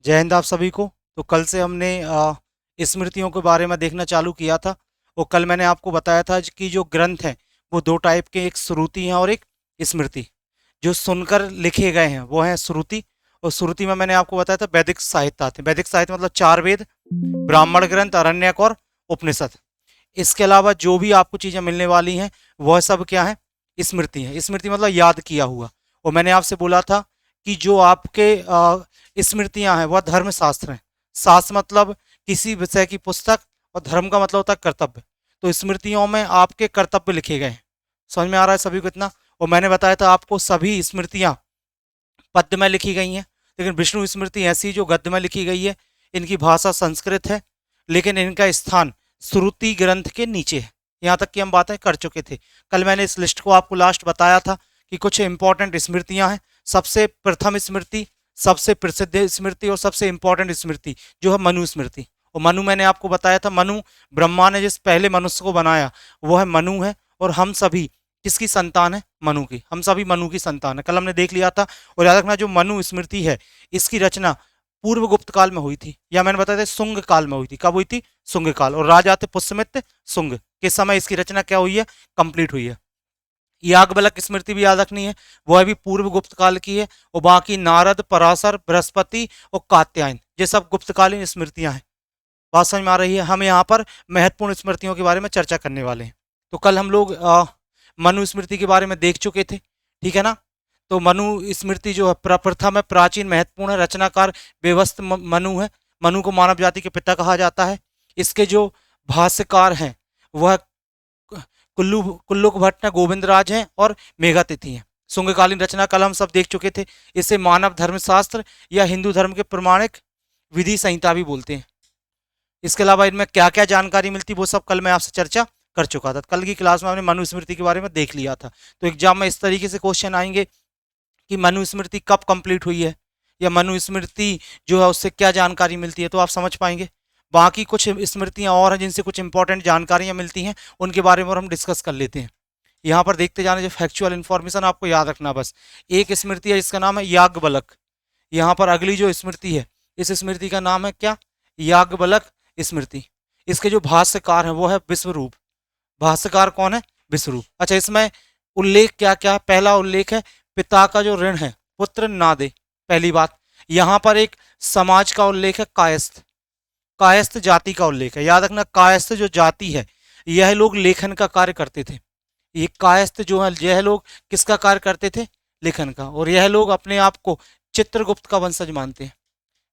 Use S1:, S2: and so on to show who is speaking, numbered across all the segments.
S1: जय हिंद आप सभी को। तो कल से हमने स्मृतियों के बारे में देखना चालू किया था। और कल मैंने आपको बताया था कि जो ग्रंथ हैं वो दो टाइप के, एक श्रुति है और एक स्मृति। जो सुनकर लिखे गए हैं वो हैं श्रुति। और श्रुति में मैंने आपको बताया था वैदिक साहित्य आते हैं। वैदिक साहित्य मतलब चार वेद, ब्राह्मण ग्रंथ, आरण्यक और उपनिषद। इसके अलावा जो भी आपको चीज़ें मिलने वाली हैं वह सब क्या है, स्मृति है। स्मृति मतलब याद किया हुआ। और मैंने आपसे बोला था कि जो आपके स्मृतियां हैं वह धर्मशास्त्र हैं। शास्त्र मतलब किसी विषय की पुस्तक, और धर्म का मतलब होता है कर्तव्य। तो स्मृतियों में आपके कर्तव्य लिखे गए हैं। समझ में आ रहा है सभी को इतना? और मैंने बताया था आपको सभी स्मृतियां पद्य में लिखी गई हैं, लेकिन विष्णु स्मृति ऐसी जो गद्य में लिखी गई है। इनकी भाषा संस्कृत है, लेकिन इनका स्थान श्रुति ग्रंथ के नीचे है। यहाँ तक की हम बातें कर चुके थे। कल मैंने इस लिस्ट को आपको लास्ट बताया था कि कुछ इंपॉर्टेंट स्मृतियां हैं। सबसे प्रथम स्मृति, सबसे प्रसिद्ध स्मृति और सबसे इंपॉर्टेंट स्मृति जो है मनु स्मृति। और मनु मैंने आपको बताया था, मनु ब्रह्मा ने जिस पहले मनुष्य को बनाया वो है मनु है। और हम सभी किसकी संतान है? मनु की। हम सभी मनु की संतान है, कल हमने देख लिया था। और याद रखना जो मनु स्मृति है इसकी रचना पूर्व गुप्त काल में हुई थी, या मैंने बताया था शुंग काल में हुई थी। कब हुई थी? शुंग काल। और राजा थे पुष्यमित्र शुंग के समय इसकी रचना क्या हुई है? कंप्लीट हुई है। याज्ञवल्क्य स्मृति भी याद रखनी है, वह भी पूर्व गुप्त काल की है। और बाकी नारद, पराशर, बृहस्पति और कात्यायन ये सब गुप्तकालीन स्मृतियां हैं। बात समझ में आ रही है? हम यहाँ पर महत्वपूर्ण स्मृतियों के बारे में चर्चा करने वाले हैं। तो कल हम लोग मनु स्मृति के बारे में देख चुके थे, ठीक है ना? तो मनु स्मृति जो है प्रप्रथम है, प्राचीन, महत्वपूर्ण है। रचनाकार बेवस्त मनु है। मनु को मानव जाति के पिता कहा जाता है। इसके जो भाष्यकार हैं वह कुल्लुक भट्ट हैं, गोविंदराज हैं और मेघातिथि हैं। शुंगकालीन रचना कल हम सब देख चुके थे। इसे मानव धर्मशास्त्र या हिंदू धर्म के प्रमाणिक विधि संहिता भी बोलते हैं। इसके अलावा इनमें क्या क्या जानकारी मिलती वो सब कल मैं आपसे चर्चा कर चुका था। कल की क्लास में हमने मनुस्मृति के बारे में देख लिया था। तो एग्जाम में इस तरीके से क्वेश्चन आएंगे कि मनुस्मृति कब कंप्लीट हुई है, या मनुस्मृति जो है उससे क्या जानकारी मिलती है, तो आप समझ पाएंगे। बाकी कुछ स्मृतियां और हैं जिनसे कुछ इंपॉर्टेंट जानकारियां मिलती हैं, उनके बारे में हम डिस्कस कर लेते हैं। यहाँ पर देखते जाने जो फैक्चुअल इन्फॉर्मेशन आपको याद रखना बस। एक स्मृति है जिसका नाम है याज्ञवल्क्य। यहाँ पर अगली जो स्मृति है इस स्मृति का नाम है क्या? याज्ञवल्क्य स्मृति। इसके जो भाष्यकार हैं वो है विश्वरूप। भाष्यकार कौन है? विश्वरूप। अच्छा, इसमें उल्लेख क्या क्या है? पहला उल्लेख है पिता का जो ऋण है पुत्र ना दे। पहली बात। यहाँ पर एक समाज का उल्लेख है, कायस्थ। कायस्थ जाति का उल्लेख है। याद रखना, कायस्थ जो जाति है यह लोग लेखन का कार्य करते थे। ये कायस्थ जो है यह लोग किसका कार्य करते थे? लेखन का। और यह लोग अपने आप को चित्रगुप्त का वंशज मानते हैं।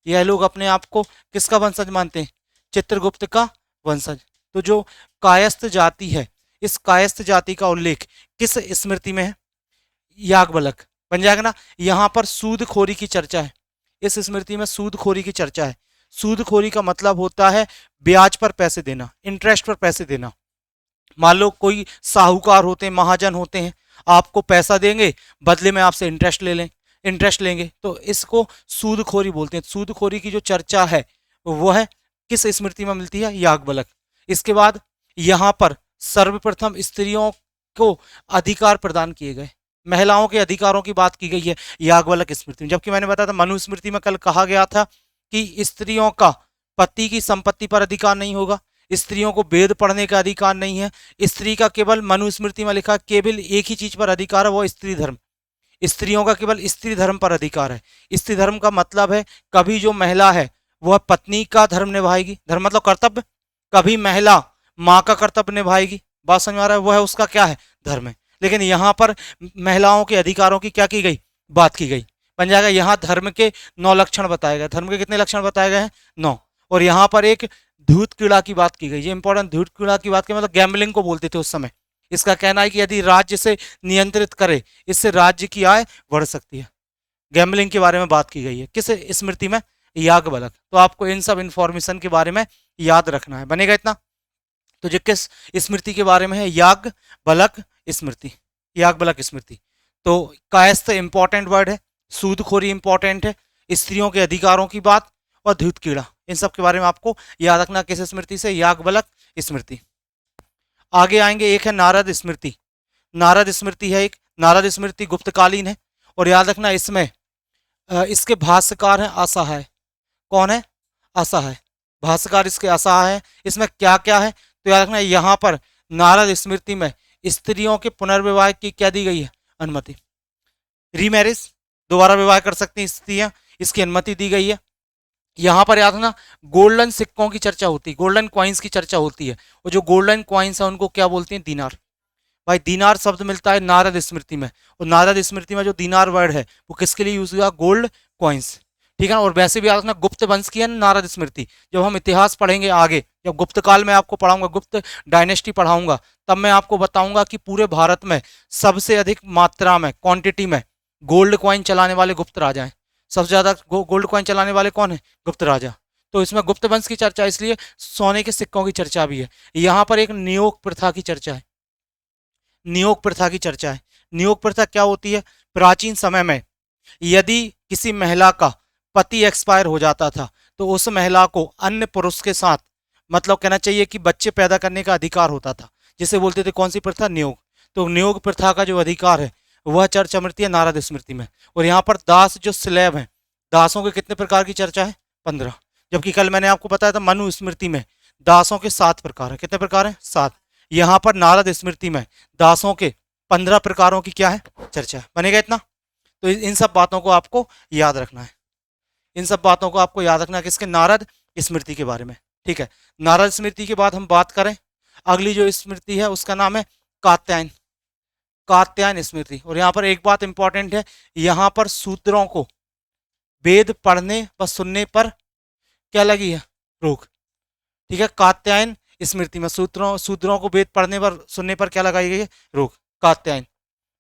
S1: यह लोग अपने आप को किसका वंशज मानते हैं? चित्रगुप्त का वंशज। तो जो कायस्थ जाति है, इस कायस्थ जाति का उल्लेख किस स्मृति में है? याज्ञवल्क्य। बन जाएगा ना? यहाँ पर सूदखोरी की चर्चा है। इस स्मृति में सूदखोरी की चर्चा है। सूदखोरी का मतलब होता है ब्याज पर पैसे देना, इंटरेस्ट पर पैसे देना। मान लो कोई साहूकार होते हैं, महाजन होते हैं, आपको पैसा देंगे, बदले में आपसे इंटरेस्ट लेंगे, तो इसको सूदखोरी बोलते हैं। सूदखोरी की जो चर्चा है वो है किस स्मृति में मिलती है? याज्ञवल्क्य। इसके बाद यहाँ पर सर्वप्रथम स्त्रियों को अधिकार प्रदान किए गए, महिलाओं के अधिकारों की बात की गई है याज्ञवल्क्य स्मृति में। जबकि मैंने बताया था मनुस्मृति में कल कहा गया था कि स्त्रियों का पति की संपत्ति पर अधिकार नहीं होगा, स्त्रियों को वेद पढ़ने का अधिकार नहीं है। स्त्री का केवल मनुस्मृति में लिखा केवल एक ही चीज पर अधिकार है, वो स्त्री धर्म। स्त्रियों का केवल स्त्री धर्म पर अधिकार है। स्त्री धर्म का मतलब है कभी जो महिला है वह पत्नी का धर्म निभाएगी, धर्म मतलब कर्तव्य। कभी महिला माँ का कर्तव्य निभाएगी। बात समझ में आ रहा है? वह है उसका क्या है? धर्म है। लेकिन यहाँ पर महिलाओं के अधिकारों की क्या की गई? बात की गई। बन जाएगा यहाँ धर्म के 9 लक्षण बताए गए। धर्म के कितने लक्षण बताए गए हैं? 9। और यहाँ पर एक धूत क्रीड़ा की बात की गई। ये इंपॉर्टेंट, धूत क्रीड़ा की बात की मतलब गैम्बलिंग को बोलते थे उस समय। इसका कहना है कि यदि राज्य से नियंत्रित करे, इससे राज्य की आय बढ़ सकती है। गैम्बलिंग के बारे में बात की गई है किस स्मृति में? याज्ञवल्क्य। तो आपको इन सब इंफॉर्मेशन के बारे में याद रखना है। बनेगा इतना? तो जो किस स्मृति के बारे में है? याज्ञवल्क्य स्मृति। याज्ञवल्क्य स्मृति। तो कायस्थ इंपॉर्टेंट वर्ड है, सूदखोरी इंपॉर्टेंट है, स्त्रियों के अधिकारों की बात, और धूत कीड़ा, इन सब के बारे में आपको याद रखना। किस स्मृति से? याज्ञवल्क्य स्मृति। आगे आएंगे, एक है नारद स्मृति। नारद स्मृति है एक। नारद स्मृति गुप्तकालीन है। और याद रखना इसमें इसके भाष्यकार हैं असहाय। कौन है? असहाय। भाष्यकार इसके असहाय है। इसमें क्या क्या है तो याद रखना, यहाँ पर नारद स्मृति में स्त्रियों के पुनर्विवाह की क्या दी गई है? अनुमति। रीमैरिज, दोबारा विवाह कर सकती हैं स्त्रियां, इसकी अनुमति दी गई है। यहाँ पर याद रखना गोल्डन सिक्कों की चर्चा होती है, गोल्डन क्वाइंस की चर्चा होती है, और जो गोल्डन क्वाइंस है उनको क्या बोलते हैं? दीनार। भाई दीनार शब्द मिलता है नारद स्मृति में, और नारद स्मृति में जो दीनार वर्ड है वो किसके लिए यूज हुआ? Gold coins. ठीक है ना। और वैसे भी याद रखना गुप्त वंश की है ना नारद स्मृति। जब हम इतिहास पढ़ेंगे आगे, जब गुप्त काल में आपको पढ़ाऊंगा, गुप्त डायनेस्टी पढ़ाऊंगा, तब मैं आपको बताऊंगा कि पूरे भारत में सबसे अधिक मात्रा में, क्वांटिटी में गोल्ड कॉइन चलाने वाले गुप्त राजा हैं। सबसे ज्यादा गोल्ड कॉइन चलाने वाले कौन है? गुप्त राजा। तो इसमें गुप्त वंश की चर्चा, इसलिए सोने के सिक्कों की चर्चा भी है। यहाँ पर एक नियोग प्रथा की चर्चा है। नियोग प्रथा की चर्चा है। नियोग प्रथा क्या होती है? प्राचीन समय में यदि किसी महिला का पति एक्सपायर हो जाता था तो उस महिला को अन्य पुरुष के साथ, मतलब कहना चाहिए कि बच्चे पैदा करने का अधिकार होता था, जिसे बोलते थे कौन सी प्रथा? नियोग। तो नियोग प्रथा का जो अधिकार है वह चर्चा मिलती है नारद स्मृति में। और यहाँ पर दास जो स्लेव हैं, दासों के कितने प्रकार की चर्चा है? 15। जबकि कल मैंने आपको बताया था मनु स्मृति में दासों के 7 प्रकार है। कितने प्रकार हैं? 7। यहाँ पर नारद स्मृति में दासों के 15 प्रकारों की क्या है? चर्चा है। बनेगा इतना? तो इन सब बातों को आपको याद रखना है। इन सब बातों को आपको याद रखना है किसके? नारद स्मृति के बारे में। ठीक है। नारद स्मृति के बाद हम बात करें, अगली जो स्मृति है उसका नाम है कात्यायन। कात्यायन स्मृति। और यहाँ पर एक बात इंपॉर्टेंट है, यहाँ पर सूत्रों को वेद पढ़ने व सुनने पर क्या लगी है? रोक। ठीक है। कात्यायन स्मृति में सूत्रों को वेद पढ़ने पर सुनने पर क्या लगाई गई है? रोक। कात्यायन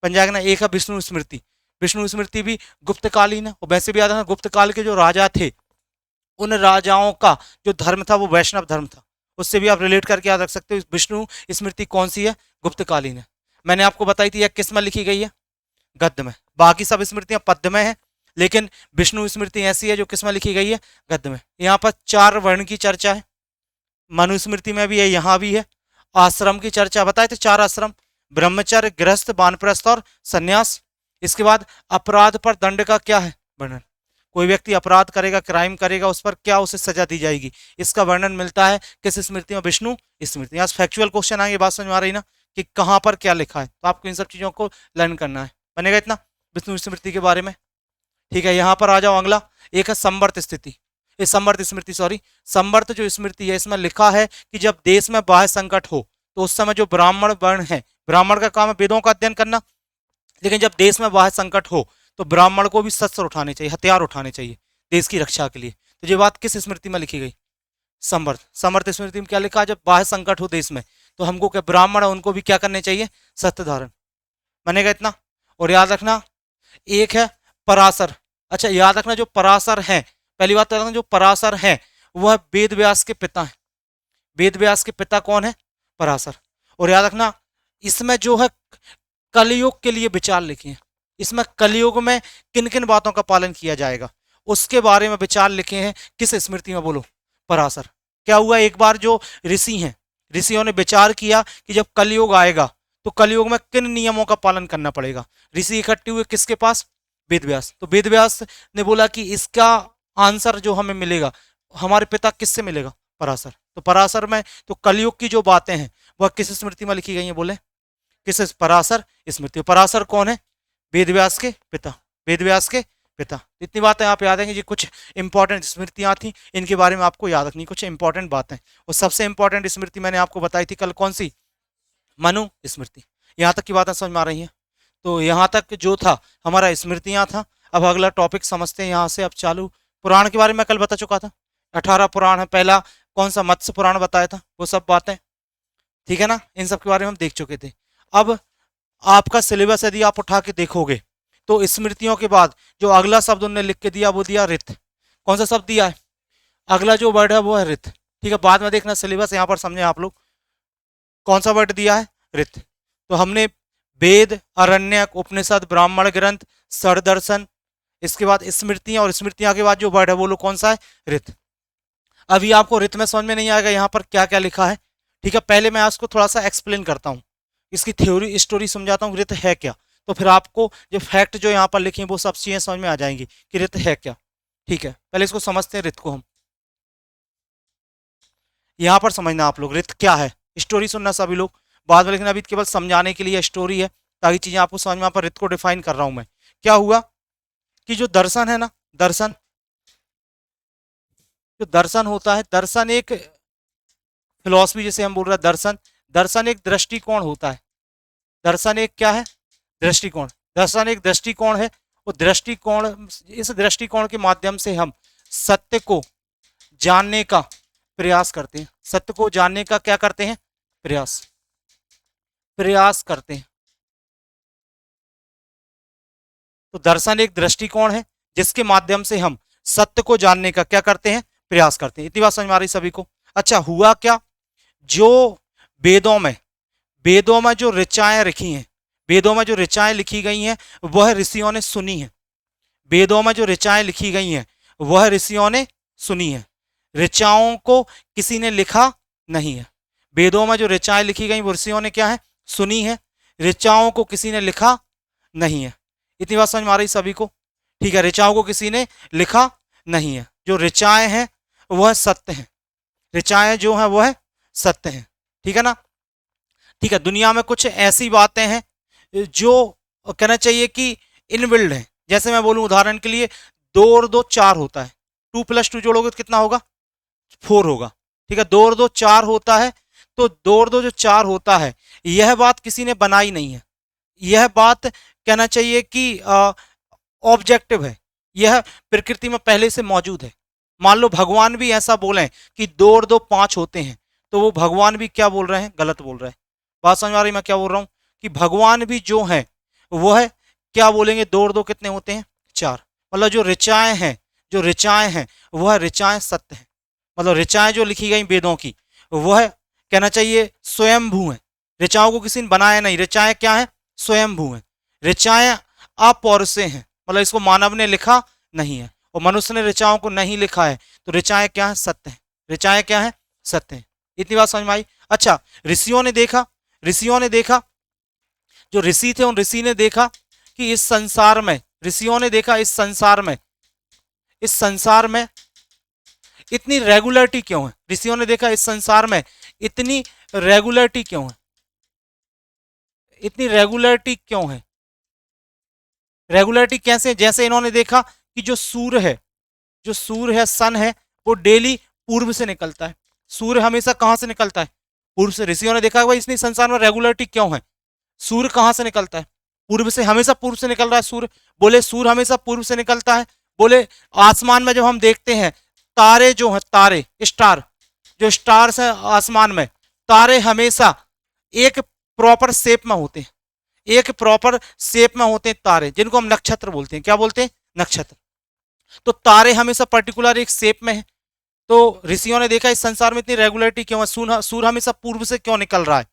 S1: बन जाएगा ना। एक है विष्णु स्मृति। विष्णु स्मृति भी गुप्तकालीन है। और वैसे भी याद है गुप्त काल के जो राजा थे, उन राजाओं का जो धर्म था वो वैष्णव धर्म था। उससे भी आप रिलेट करके याद रख सकते हो। विष्णु स्मृति कौन सी है? गुप्तकालीन है। मैंने आपको बताई थी यह किस में लिखी गई है? गद्य में। बाकी सब स्मृतियां पद्य में है, लेकिन विष्णु स्मृति ऐसी है जो किस में लिखी गई है? गद्य में। यहाँ पर 4 वर्ण की चर्चा है। मनुस्मृति में भी है, यहाँ भी है। आश्रम की चर्चा बताए थे, 4 आश्रम: ब्रह्मचर्य, गृहस्थ, वानप्रस्थ और संन्यास। इसके बाद अपराध पर दंड का क्या है? वर्णन। कोई व्यक्ति अपराध करेगा, क्राइम करेगा, उस पर क्या उसे सजा दी जाएगी, इसका वर्णन मिलता है किस स्मृति में? विष्णु स्मृति। यहाँ फैक्चुअल क्वेश्चन आएंगे, बात समझ में आ रही ना कि कहाँ पर क्या लिखा है, तो आपको इन सब चीजों को लर्न करना है। बनेगा इतना विष्णु स्मृति के बारे में। ठीक है। यहाँ पर आ जाओ अगला, एक है संवर्त स्थिति, संवर्त स्मृति, सॉरी। संवर्त जो स्मृति है इसमें लिखा है कि जब देश में बाह्य संकट हो तो उस समय जो ब्राह्मण वर्ण है, ब्राह्मण का काम है वेदों का अध्ययन करना, लेकिन जब देश में बाह्य संकट हो तो ब्राह्मण को भी शस्त्र उठाने चाहिए, हथियार उठाने चाहिए देश की रक्षा के लिए। तो ये बात किस स्मृति में लिखी गई? संवर्त। संवर्त स्मृति में क्या लिखा? जब बाह्य संकट हो देश में तो हमको क्या, ब्राह्मण है उनको भी क्या करने चाहिए? शस्त्र धारण। बनेगा इतना? और याद रखना एक है पराशर। अच्छा याद रखना जो पराशर है, पहली बात तो याद रखना जो पराशर है वह वेद व्यास के पिता है। वेद व्यास के पिता कौन है? पराशर। और याद रखना इसमें जो है कलयुग के लिए विचार लिखे हैं। इसमें कलयुग में किन किन बातों का पालन किया जाएगा उसके बारे में विचार लिखे हैं। किस स्मृति में? बोलो। पराशर। क्या हुआ, एक बार जो ऋषि हैं, ऋषियों ने विचार किया कि जब कलयुग आएगा तो कलयुग में किन नियमों का पालन करना पड़ेगा। ऋषि इकट्ठे हुए किसके पास? वेद व्यास। तो वेद व्यास ने बोला कि इसका आंसर जो हमें मिलेगा हमारे पिता किससे मिलेगा? पराशर। तो पराशर में तो कलयुग की जो बातें हैं वह किस स्मृति में लिखी गई हैं? बोले किस? पराशर स्मृति। पराशर कौन है? वेद व्यास के पिता। वेद व्यास के पिता। इतनी बातें आप याद रखेंगे। कुछ इंपॉर्टेंट स्मृतियां थी, इनके बारे में आपको याद रखनी कुछ इंपॉर्टेंट बातें। और सबसे इंपॉर्टेंट स्मृति मैंने आपको बताई थी कल, कौन सी? मनु स्मृति। यहाँ तक की बातें समझ में आ रही हैं? तो यहाँ तक जो था हमारा स्मृतियां था। अब अगला टॉपिक समझते हैं यहाँ से। अब चालू पुराण के बारे में कल बता चुका था, 18 पुराण है। पहला कौन सा? मत्स्य पुराण बताया था, वो सब बातें ठीक है ना। इन सब के बारे में हम देख चुके थे। अब आपका सिलेबस यदि आप उठा के देखोगे तो स्मृतियों के बाद जो अगला शब्द उन्होंने लिख के दिया वो दिया रित। कौन सा शब्द दिया है? अगला जो वर्ड है वो है रित। ठीक है, बाद में देखना सिलेबस यहाँ पर समझे आप लोग। कौन सा वर्ड दिया है? रित। तो हमने वेद, अरण्यक, उपनिषद, ब्राह्मण ग्रंथ, षडदर्शन, इसके बाद स्मृतियां, और स्मृतियां के बाद जो वर्ड है वो लोग कौन सा है? रित। अभी आपको रित में समझ में नहीं आएगा यहाँ पर क्या क्या लिखा है। ठीक है, पहले मैं आपको थोड़ा सा एक्सप्लेन करता हूँ, इसकी थ्योरी स्टोरी समझाता हूँ रित है क्या। तो फिर आपको जो फैक्ट जो यहाँ पर लिखे हैं वो सब चीजें समझ में आ जाएंगी कि रित है क्या। ठीक है, पहले इसको समझते हैं, रित को हम यहां पर समझना आप लोग। रित क्या है, स्टोरी सुनना सभी लोग बाद में, लेकिन अभी केवल समझाने के लिए स्टोरी है ताकि चीजें आपको समझ में। यहाँ पर रित को डिफाइन कर रहा हूं मैं। क्या हुआ कि जो दर्शन है ना, दर्शन, जो दर्शन होता है, दर्शन एक फिलॉसफी जिसे हम बोल रहे हैं दर्शन, दर्शन एक दृष्टिकोण होता है। दर्शन एक क्या है, दृष्टिकोण। दर्शन एक दृष्टिकोण है, वो दृष्टिकोण, इस दृष्टिकोण के माध्यम से हम सत्य को जानने का प्रयास करते हैं। सत्य को जानने का क्या करते हैं, प्रयास, प्रयास करते हैं। तो दर्शन एक दृष्टिकोण है जिसके माध्यम से हम सत्य को जानने का क्या करते हैं, प्रयास करते हैं। इतनी बात समझ में आ रही सभी को। अच्छा, हुआ क्या, जो वेदों में, वेदों में जो ऋचाएं लिखी हैं, वेदों में जो ऋचाएं लिखी गई हैं वह ऋषियों ने सुनी है। वेदों में जो ऋचाएं लिखी गई हैं वह ऋषियों ने सुनी है। ऋचाओं को किसी ने लिखा नहीं है। वेदों में जो ऋचाएं लिखी गई वो ऋषियों ने क्या है, सुनी है। ऋचाओं को किसी ने लिखा नहीं है। इतनी बात समझ में आ रही सभी को। ठीक है, ऋचाओं को किसी ने लिखा नहीं है। जो ऋचाएं हैं वह सत्य हैं। ऋचाएं जो हैं वह सत्य हैं। ठीक है ना। ठीक है, दुनिया में कुछ ऐसी बातें हैं जो कहना चाहिए कि इनबिल्ड है। जैसे मैं बोलूं उदाहरण के लिए, 2 और 2 4 होता है, 2+2 जोड़ोगे तो कितना होगा, 4 होगा। ठीक है, 2 और 2 4 होता है। तो 2 और 2 जो 4 होता है, यह बात किसी ने बनाई नहीं है। यह बात कहना चाहिए कि ऑब्जेक्टिव है, यह प्रकृति में पहले से मौजूद है। मान लो भगवान भी ऐसा बोलें कि 2 और 2 5 होते हैं, तो वो भगवान भी क्या बोल रहे हैं, गलत बोल रहे हैं। बात समझ आ रही, मैं क्या बोल रहा हूं कि भगवान भी जो है वह क्या बोलेंगे, 2 और 2 कितने होते हैं, 4। मतलब जो ऋचाएं हैं, जो ऋचाएं हैं वह ऋचाएं सत्य हैं। मतलब ऋचाएं जो लिखी गई वेदों की वह कहना चाहिए स्वयंभू है। ऋचाओं को किसी ने बनाया नहीं। ऋचाएं क्या है, स्वयंभू है। ऋचाएं अपौरुषेय हैं, मतलब इसको मानव ने लिखा नहीं है और मनुष्य ने ऋचाओं को नहीं लिखा है। तो ऋचाएं क्या है, सत्य है। ऋचाएं क्या है, सत्य है। इतनी बात समझ में आई। अच्छा, ऋषियों ने देखा, ऋषियों ने देखा, जो ऋषि थे उन ऋषि ने देखा कि इस संसार में, ऋषियों ने देखा इस संसार में, इस संसार में इतनी रेगुलरिटी क्यों है। ऋषियों ने देखा इस संसार में इतनी रेगुलरिटी क्यों है, इतनी रेगुलरिटी क्यों है। रेगुलरिटी कैसे, जैसे इन्होंने देखा कि जो सूर्य है, जो सूर्य है, सन है, वो डेली पूर्व से निकलता है। सूर्य हमेशा कहां से निकलता है, पूर्व से। ऋषियों ने देखा भाई इसमें संसार में रेगुलरिटी क्यों है, सूर्य कहां से निकलता है, पूर्व से, हमेशा पूर्व से निकल रहा है सूर्य। बोले सूर्य हमेशा पूर्व से निकलता है। बोले आसमान में जब हम देखते हैं तारे जो हैं, तारे, स्टार, जो स्टार्स हैं आसमान में, तारे हमेशा एक प्रॉपर शेप में होते हैं, एक प्रॉपर शेप में होते हैं तारे, जिनको हम नक्षत्र बोलते हैं। क्या बोलते हैं, नक्षत्र। तो तारे हमेशा पर्टिकुलर एक शेप में है। तो ऋषियों ने देखा इस संसार में इतनी रेगुलरिटी क्यों है, सूर्य हमेशा पूर्व से क्यों निकल रहा है,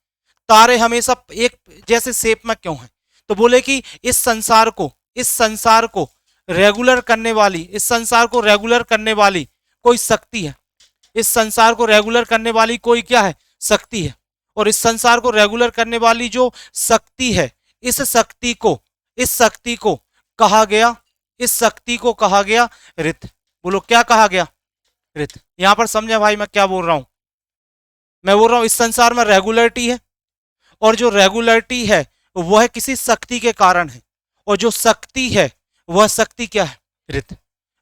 S1: तारे हमेशा एक जैसे शेप में क्यों है। तो बोले कि इस संसार को, इस संसार को रेगुलर करने वाली, इस संसार को रेगुलर करने वाली कोई शक्ति है। इस संसार को रेगुलर करने वाली कोई क्या है, शक्ति है। और इस संसार को रेगुलर करने वाली जो शक्ति है, इस शक्ति को, इस शक्ति को कहा गया, इस शक्ति को कहा गया रित। बोलो क्या कहा गया, रित। यहां पर समझे भाई मैं क्या बोल रहा हूं। मैं बोल रहा हूं इस संसार में रेगुलरिटी है, और जो रेगुलरिटी है वह किसी शक्ति के कारण है, और जो शक्ति है वह शक्ति क्या है, रित।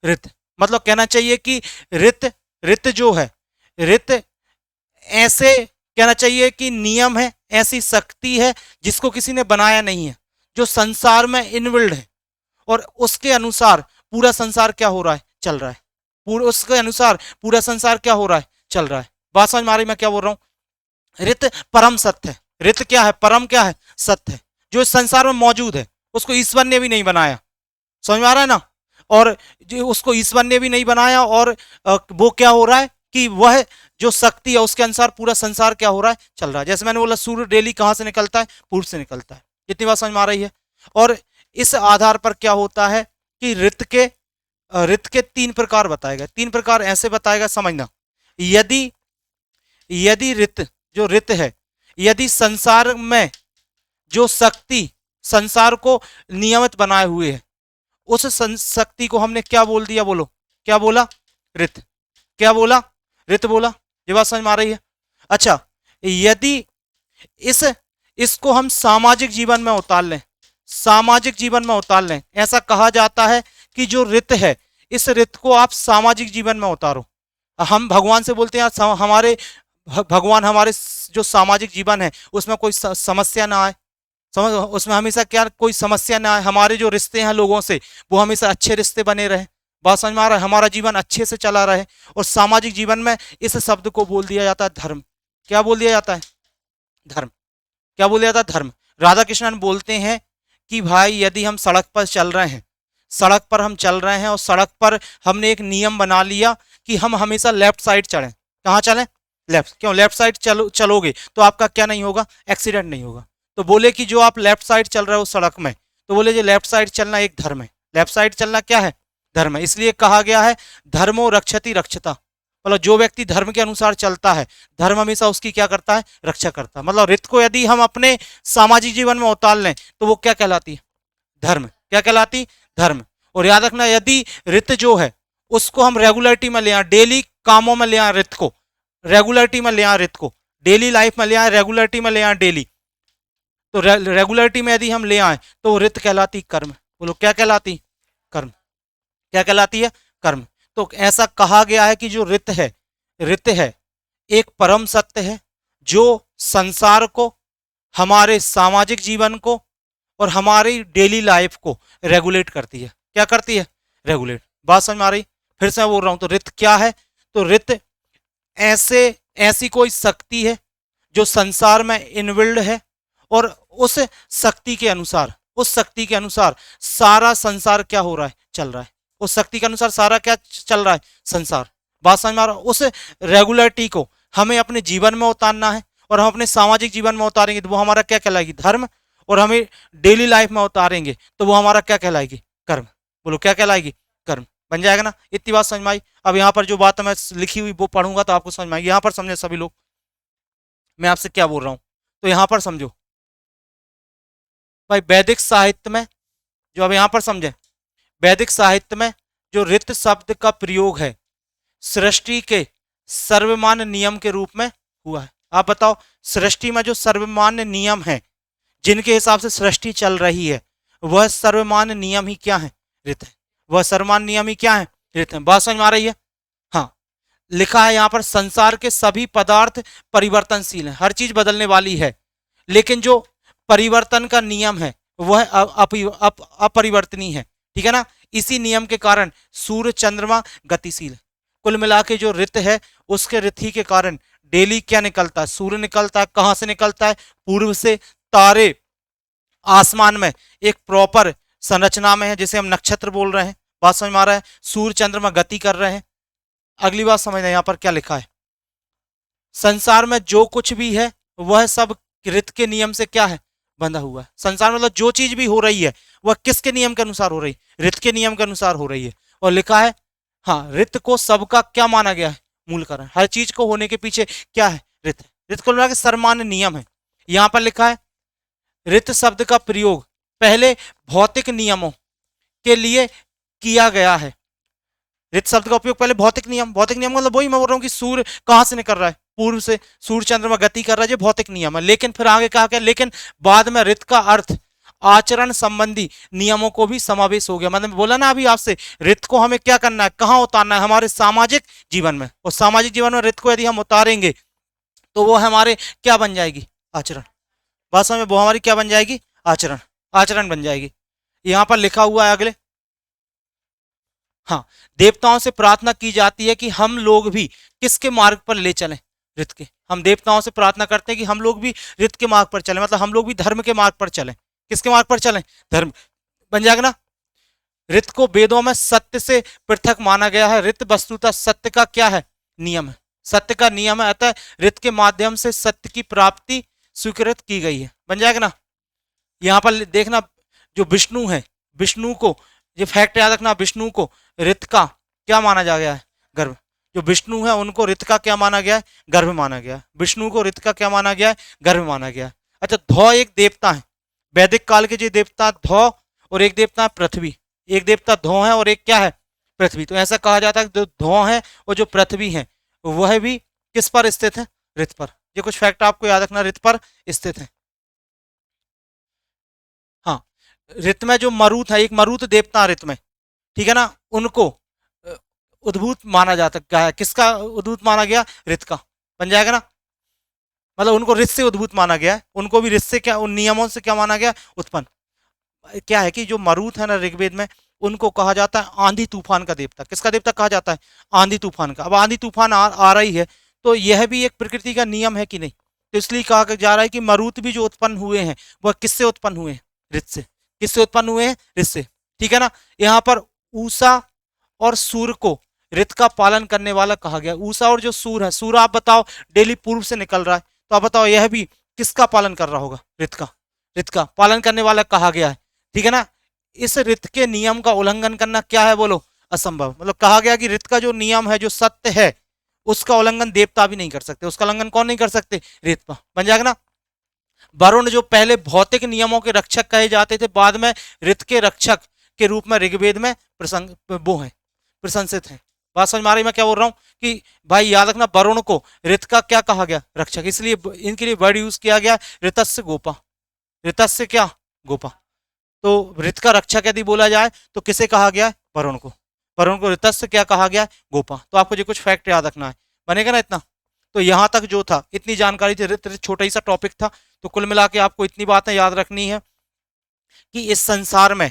S1: रित मतलब कहना चाहिए कि रित, रित जो है, रित ऐसे कहना चाहिए कि नियम है, ऐसी शक्ति है जिसको किसी ने बनाया नहीं है, जो संसार में इनबिल्ड है, और उसके अनुसार पूरा संसार क्या हो रहा है, चल रहा है। पूरे उसके अनुसार पूरा संसार क्या हो रहा है, चल रहा है। बात समझ में आ रही मैं क्या बोल रहा हूं। रित परम सत्य है। रित क्या है, परम क्या है, सत्य है, जो इस संसार में मौजूद है, उसको ईश्वर ने भी नहीं बनाया। समझ में आ रहा है ना। और जो उसको ईश्वर ने भी नहीं बनाया, और वो क्या हो रहा है कि वह जो शक्ति है उसके अनुसार पूरा संसार क्या हो रहा है, चल रहा है। जैसे मैंने बोला सूर्य डेली कहां से निकलता है, पूर्व से निकलता है। इतनी बात समझ में आ रही है। और इस आधार पर क्या होता है कि रित के 3 प्रकार बताए गए। 3 प्रकार ऐसे बताएगा, समझना। यदि यदि रित, जो रित है, यदि संसार में जो शक्ति संसार को नियमित बनाए हुए है, उस शक्ति को हमने क्या बोल दिया, बोलो क्या बोला? ऋत। क्या बोला? ऋत बोला। ये बात समझ में आ रही है? अच्छा, यदि इस इसको हम सामाजिक जीवन में उतार लें, सामाजिक जीवन में उतार लें, ऐसा कहा जाता है कि जो ऋत है, इस ऋत को आप सामाजिक जीवन में उतारो। हम भगवान से बोलते हैं हमारे भगवान हमारे जो सामाजिक जीवन है उसमें कोई समस्या ना आए, समझ, उसमें हमेशा क्या कोई समस्या ना आए, हमारे जो रिश्ते हैं लोगों से वो हमेशा अच्छे रिश्ते बने रहे। बात समझ में आ रहा है? हमारा जीवन अच्छे से चला रहे। और सामाजिक जीवन में इस शब्द को बोल दिया जाता है धर्म। क्या बोल दिया जाता है? धर्म। क्या बोल दिया जाता है? धर्म। राधा कृष्णन बोलते हैं कि भाई यदि हम सड़क पर चल रहे हैं, सड़क पर हम चल रहे हैं और सड़क पर हमने एक नियम बना लिया कि हम हमेशा लेफ्ट साइड चलें। कहाँ चलें? लेफ्ट। क्यों? लेफ्ट साइड चलोगे तो आपका क्या नहीं होगा? एक्सीडेंट नहीं होगा। तो बोले कि जो आप लेफ्ट साइड चल रहे हो सड़क में, तो बोले जो लेफ्ट साइड चलना एक धर्म है। लेफ्ट साइड चलना क्या है? धर्म है। इसलिए कहा गया है धर्मो रक्षति रक्षता। मतलब जो व्यक्ति धर्म के अनुसार चलता है, धर्म हमेशा उसकी क्या करता है? रक्षा करता है। मतलब रित को यदि हम अपने सामाजिक जीवन में उतार लें तो वो क्या कहलाती है? धर्म। क्या कहलाती? धर्म। और याद रखना, यदि रित जो है उसको हम रेगुलरिटी में ले आए, डेली कामों में ले आए, रित को रेगुलरिटी में ले आए, रित को डेली लाइफ में ले आए, रेगुलरिटी में ले आए डेली, तो रेगुलरिटी में यदि हम ले आए तो वो रित कहलाती कर्म। बोलो क्या कहलाती? कर्म। क्या कहलाती है? कर्म। तो ऐसा कहा गया है कि जो रित है, रित है एक परम सत्य है जो संसार को, हमारे सामाजिक जीवन को और हमारी डेली लाइफ को रेगुलेट करती है। क्या करती है? रेगुलेट। बात समझ में आ रही? फिर से मैं बोल रहा हूं, तो रित क्या है? तो रित ऐसे ऐसी कोई शक्ति है जो संसार में इनबिल्ड है और उस शक्ति के अनुसार, उस शक्ति के अनुसार सारा संसार क्या हो रहा है? चल रहा है। उस शक्ति के अनुसार सारा क्या चल रहा है? संसार। बात समझ में आ रहा है? उस रेगुलरिटी को हमें अपने जीवन में उतारना है और हम अपने सामाजिक जीवन में उतारेंगे तो वो हमारा क्या कहलाएगी? धर्म। और हमें डेली लाइफ में उतारेंगे तो वो हमारा क्या कहलाएगी? कर्म। बोलो क्या कहलाएगी? कर्म। बन जाएगा ना? इतनी बात समझ में आई? अब यहाँ पर जो बात मैं लिखी हुई वो पढ़ूंगा तो आपको समझ में आएगी। यहाँ पर समझे सभी लोग मैं आपसे क्या बोल रहा हूँ? तो यहाँ पर समझो भाई, वैदिक साहित्य में जो, अब यहाँ पर समझे, वैदिक साहित्य में जो रित शब्द का प्रयोग है सृष्टि के सर्वमान्य नियम के रूप में हुआ है। आप बताओ, सृष्टि में जो सर्वमान्य नियम है जिनके हिसाब से सृष्टि चल रही है, वह सर्वमान्य नियम ही क्या है? रित है। वह सर्वमान्य नियम ही क्या है? रित है। बात समझ में आ रही है? हाँ। लिखा है यहाँ पर संसार के सभी पदार्थ परिवर्तनशील हैं, हर चीज बदलने वाली है, लेकिन जो परिवर्तन का नियम है वह अपरिवर्तनीय है। ठीक है ना? इसी नियम के कारण सूर्य चंद्रमा गतिशील है। कुल मिला के जो ऋत है उसके ऋथि के कारण डेली क्या निकलता है? सूर्य निकलता है। कहां से निकलता है? पूर्व से। तारे आसमान में एक प्रॉपर संरचना में है जिसे हम नक्षत्र बोल रहे हैं। बात समझ में आ रहा है? सूर्य चंद्रमा गति कर रहे हैं। अगली बात समझना, यहाँ पर क्या लिखा है? संसार में जो कुछ भी है वह सब ऋत के नियम से क्या है? बंधा हुआ है। संसार मतलब जो चीज भी हो रही है वह किसके नियम के अनुसार हो रही है? ऋत के नियम के अनुसार हो रही है। और लिखा है हाँ, ऋत को सबका क्या माना गया है? मूल कारण। हर चीज को होने के पीछे क्या है? ऋत है। ऋत को मिला के सर्वमान्य नियम है। यहां पर लिखा है ऋत शब्द का प्रयोग पहले भौतिक नियमों के लिए किया गया है। ऋत शब्द का उपयोग पहले भौतिक नियम, भौतिक नियम मतलब वही मैं बोल रहा हूँ कि सूर्य कहां से निकल रहा है? पूर्व से। सूर्य चंद्रमा गति कर रहा है, जो भौतिक नियम है। लेकिन फिर आगे कहा गया, लेकिन बाद में ऋत का अर्थ आचरण संबंधी नियमों को भी समावेश हो गया। मतलब बोला ना अभी आपसे, ऋत को हमें क्या करना है? कहाँ उतारना है? हमारे सामाजिक जीवन में। और सामाजिक जीवन में ऋत को यदि हम उतारेंगे तो वो हमारे क्या बन जाएगी? आचरण। भाषा में वो हमारी क्या बन जाएगी? आचरण। आचरण बन जाएगी। यहां पर लिखा हुआ है अगले, हाँ, देवताओं से प्रार्थना की जाती है कि हम लोग भी किसके मार्ग पर ले चलें? ऋत के। हम देवताओं से प्रार्थना करते हैं कि हम लोग भी ऋत के मार्ग पर चलें, मतलब हम लोग भी धर्म के मार्ग पर चलें। किसके मार्ग पर चलें? धर्म। बन जाएगा ना? ऋत को वेदों में सत्य से पृथक माना गया है। ऋत वस्तुतः सत्य का क्या है? नियम है। सत्य का नियम है, अतः ऋत के माध्यम से सत्य की प्राप्ति स्वीकृत की गई है। बन जाएगा ना? यहाँ पर देखना, जो विष्णु है, विष्णु को, ये फैक्ट याद रखना, विष्णु को ऋत का क्या माना जा गया है? गर्भ। जो विष्णु है उनको ऋत का क्या माना गया है? गर्भ माना गया है। विष्णु को ऋत का क्या माना गया है? गर्भ माना गया है। अच्छा, धौ एक देवता है। वैदिक काल के जो देवता धौ, और एक देवता है पृथ्वी। एक देवता धौ है और एक क्या है? पृथ्वी। तो ऐसा कहा जाता है कि जो ध्रुव है और जो पृथ्वी है वह भी किस पर स्थित है, ऋत पर। ये कुछ फैक्ट आपको याद रखना, ऋत पर स्थित है। हाँ, ऋत में जो मरुत है, एक मरुत देवता ऋत में, ठीक है ना, उनको अ, उद्भूत माना जाता है। किसका उद्भूत माना गया, ऋत का। बन जाएगा ना, मतलब उनको ऋत से उद्भूत माना गया है, उनको भी ऋत से क्या, उन नियमों से क्या माना गया, उत्पन्न। क्या है कि जो मरुत है ना ऋग्वेद में, उनको कहा जाता है आंधी तूफान का देवता। किसका देवता कहा जाता है, आंधी तूफान का। अब आंधी तूफान आ रही है, तो यह भी एक प्रकृति का नियम है कि नहीं। तो इसलिए कहा जा रहा है कि मरुत भी जो उत्पन्न हुए हैं वह किससे उत्पन्न हुए हैं, ऋत से। किससे उत्पन्न हुए हैं, ऋत से, ठीक है ना। यहाँ पर ऊषा और सूर्य को ऋत का पालन करने वाला कहा गया। ऊषा और जो सूर्य है, सूर्य आप बताओ डेली पूर्व से निकल रहा है, तो आप बताओ यह भी किसका पालन कर रहा होगा, ऋत का। ऋत का पालन करने वाला कहा गया है, ठीक है ना। इस ऋत के नियम का उल्लंघन करना क्या है, बोलो, असंभव। मतलब कहा गया कि ऋत का जो नियम है, जो सत्य है, उसका उल्लंघन देवता भी नहीं कर सकते। उसका उल्लंघन कौन नहीं कर सकते, ऋत पर। बन जाएगा ना। वरुण जो पहले भौतिक नियमों के रक्षक कहे जाते थे, बाद में ऋत के रक्षक के रूप में ऋग्वेद में प्रसंग वो है, प्रशंसित है। बात समझ में आ रही, मैं क्या बोल रहा हूँ कि भाई याद रखना, वरुण को ऋत का क्या कहा गया, रक्षक। इसलिए इनके लिए वर्ड यूज किया गया ऋतस्य गोपा। ऋतस्य क्या, गोपा। तो ऋत का रक्षक यदि बोला जाए तो किसे कहा गया है, वरुण को। वरुण को ऋतस्य क्या कहा गया है, गोपा। तो आपको जो कुछ फैक्ट याद रखना है, बनेगा ना इतना। तो यहाँ तक जो था, इतनी जानकारी थी। ऋत छोटा ही सा टॉपिक था, तो कुल मिला के आपको इतनी बातें याद रखनी है कि इस संसार में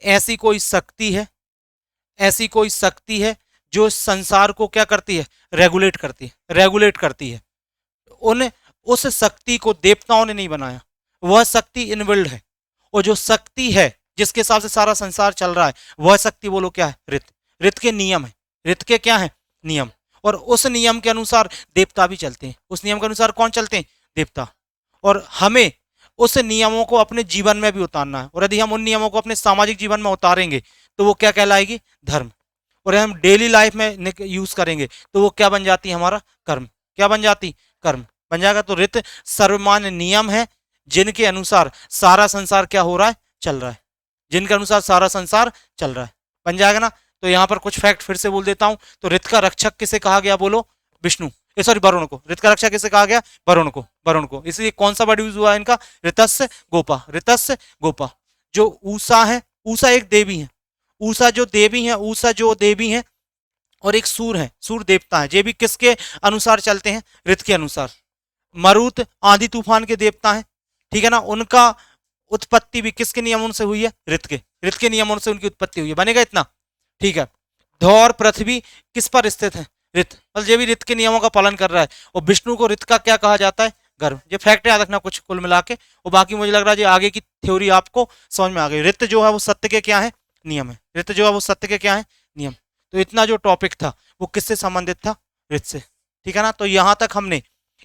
S1: ऐसी कोई शक्ति है, ऐसी कोई शक्ति है जो संसार को क्या करती है, रेगुलेट करती है, रेगुलेट करती है। उन उस शक्ति को देवताओं ने नहीं बनाया, वह शक्ति इनबिल्ड है। और जो शक्ति है जिसके हिसाब से सारा संसार चल रहा है, वह शक्ति बोलो क्या है, ऋत। ऋत के नियम है, ऋत के क्या है, नियम। और उस नियम के अनुसार देवता भी चलते हैं। उस नियम के अनुसार कौन चलते हैं, देवता। और हमें उस नियमों को अपने जीवन में भी उतारना है। और यदि हम उन नियमों को अपने सामाजिक जीवन में उतारेंगे तो वो क्या कहलाएगी, धर्म। और हम डेली लाइफ में यूज करेंगे तो वो क्या बन जाती है, हमारा कर्म। क्या बन जाती, कर्म बन जाएगा। तो ऋत सर्वमान्य नियम है जिनके अनुसार सारा संसार क्या हो रहा है, चल रहा है। जिनके अनुसार सारा संसार चल रहा है, बन जाएगा ना। तो यहाँ पर कुछ फैक्ट फिर से बोल देता हूं। तो ऋत का रक्षक किसे कहा गया, बोलो, विष्णु, सॉरी वरुण को। ऋत का रक्षक किसे कहा गया, वरुण को, वरुण को। इसलिए कौन सा वर्ड यूज हुआ है इनका, ऋतस्य गोपा, ऋतस्य गोपा। जो ऊषा है, ऊषा एक देवी है, ऊषा जो देवी है, ऊषा जो देवी है, और एक सूर है, सूर देवता है। ये भी किसके अनुसार चलते हैं, ऋत के अनुसार। मरुत आंधी तूफान के देवता हैं, ठीक है ना। उनका उत्पत्ति भी किसके नियमों से हुई है, ऋत के। ऋत के नियमों से उनकी उत्पत्ति हुई है, बनेगा इतना, ठीक है। ध्रुव और पृथ्वी किस पर स्थित है, ऋत। मतलब ये भी ऋत के नियमों का पालन कर रहा है। और विष्णु को ऋत का क्या कहा जाता है, गर्भ। ये फैक्ट याद रखना कुछ कुल मिला के। और बाकी मुझे लग रहा है आगे की थ्योरी आपको समझ में आ गई। ऋत जो है वो सत्य के क्या है, नियम है। ऋत जो है वो सत्य के क्या है, नियम। तो इतना जो टॉपिक था वो किससे संबंधित था, ऋत से, ठीक है ना। तो यहाँ तक हमने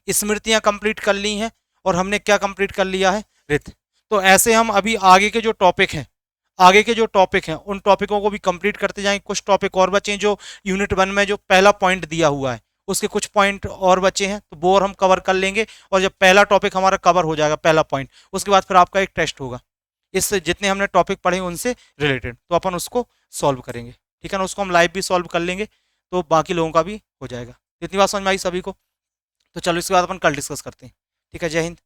S1: स्मृतियां कंप्लीट कर ली हैं और हमने क्या कंप्लीट कर लिया है, ऋत। तो ऐसे हम अभी आगे के जो टॉपिक हैं, आगे के जो टॉपिक हैं उन टॉपिकों को भी कंप्लीट करते जाएंगे। कुछ टॉपिक और बचे हैं जो यूनिट 1 में जो पहला पॉइंट दिया हुआ है उसके कुछ पॉइंट और बचे हैं, तो वो और हम कवर कर लेंगे। और जब पहला टॉपिक हमारा कवर हो जाएगा, पहला पॉइंट, उसके बाद फिर आपका एक टेस्ट होगा इससे जितने हमने टॉपिक पढ़े उनसे रिलेटेड, तो अपन उसको सॉल्व करेंगे, ठीक है ना। उसको हम लाइव भी सॉल्व कर लेंगे तो बाकी लोगों का भी हो जाएगा। इतनी बात समझ में आई सभी को। तो चलो इसके बाद अपन कल डिस्कस करते हैं, ठीक है। जय हिंद।